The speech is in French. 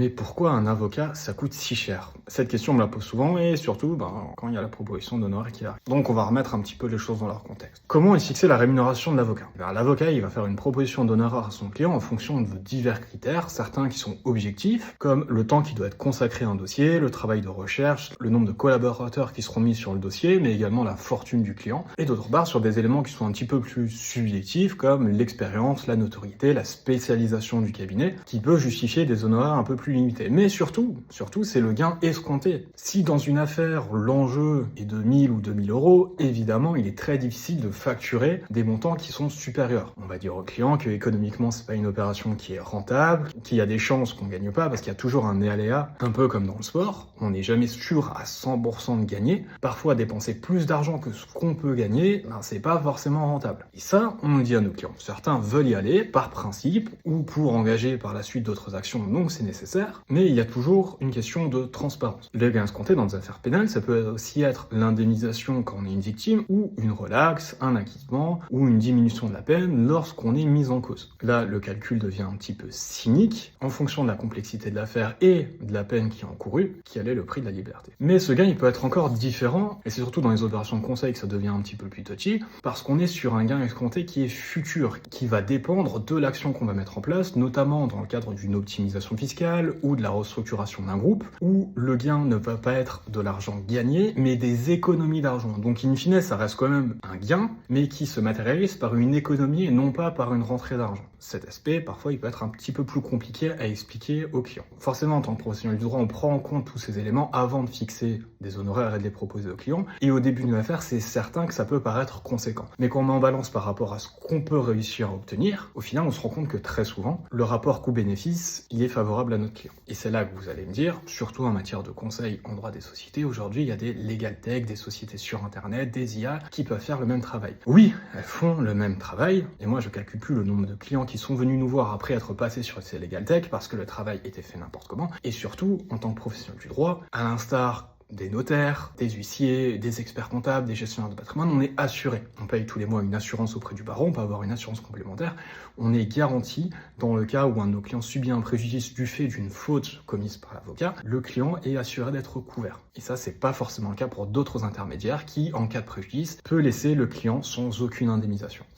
Mais pourquoi un avocat, ça coûte si cher? Cette question, on me la pose souvent et surtout quand il y a la proposition d'honoraires qui arrive. Donc on va remettre un petit peu les choses dans leur contexte. Comment est fixée la rémunération de l'avocat? L'avocat, il va faire une proposition d'honoraires à son client en fonction de divers critères, certains qui sont objectifs, comme le temps qui doit être consacré à un dossier, le travail de recherche, le nombre de collaborateurs qui seront mis sur le dossier, mais également la fortune du client, et d'autre part sur des éléments qui sont un petit peu plus subjectifs, comme l'expérience, la notoriété, la spécialisation du cabinet, qui peut justifier des honoraires un peu plus limités. Mais surtout, c'est le gain escompté. Si dans une affaire, l'enjeu est de 1000 ou 2000 euros, évidemment, il est très difficile de facturer des montants qui sont supérieurs. On va dire au client que économiquement, c'est pas une opération qui est rentable, qu'il y a des chances qu'on gagne pas, parce qu'il y a toujours un aléa, un peu comme dans le sport. On n'est jamais sûr à 100% de gagner. Parfois, dépenser plus d'argent que ce qu'on peut gagner, c'est pas forcément rentable. Et ça, on le dit à nos clients. Certains veulent y aller par principe ou pour engager par la suite d'autres actions, donc c'est nécessaire. Mais il y a toujours une question de transparence. Le gain escompté dans des affaires pénales, ça peut aussi être l'indemnisation quand on est une victime, ou une relaxe, un acquittement, ou une diminution de la peine lorsqu'on est mis en cause. Là, le calcul devient un petit peu cynique, en fonction de la complexité de l'affaire et de la peine qui est encourue, quel est le prix de la liberté. Mais ce gain, il peut être encore différent, et c'est surtout dans les opérations de conseil que ça devient un petit peu plus touchy, parce qu'on est sur un gain escompté qui est futur, qui va dépendre de l'action qu'on va mettre en place, notamment dans le cadre d'une optimisation fiscale ou de la restructuration d'un groupe, où le gain ne va pas être de l'argent gagné, mais des économies d'argent. Donc in fine, ça reste quand même un gain, mais qui se matérialise par une économie et non pas par une rentrée d'argent. Cet aspect, parfois, il peut être un petit peu plus compliqué à expliquer aux clients. Forcément, en tant que professionnel du droit, on prend en compte tous ces éléments avant de fixer des honoraires et de les proposer aux clients. Et au début d'une affaire, c'est certain que ça peut paraître conséquent. Mais quand on met en balance par rapport à ce qu'on peut réussir à obtenir, au final, on se rend compte que très souvent, le rapport coût-bénéfice, il est favorable à notre client. Et c'est là que vous allez me dire, surtout en matière de conseil en droit des sociétés, aujourd'hui, il y a des legal tech, des sociétés sur Internet, des IA qui peuvent faire le même travail. Oui, elles font le même travail, et moi, je calcule plus le nombre de clients qui sont venus nous voir après être passés sur ces legal tech parce que le travail était fait n'importe comment. Et surtout, en tant que professionnel du droit, à l'instar des notaires, des huissiers, des experts comptables, des gestionnaires de patrimoine, on est assuré. On paye tous les mois une assurance auprès du barreau, on peut avoir une assurance complémentaire. On est garanti dans le cas où un de nos clients subit un préjudice du fait d'une faute commise par l'avocat, le client est assuré d'être couvert. Et ça, c'est pas forcément le cas pour d'autres intermédiaires qui, en cas de préjudice, peut laisser le client sans aucune indemnisation.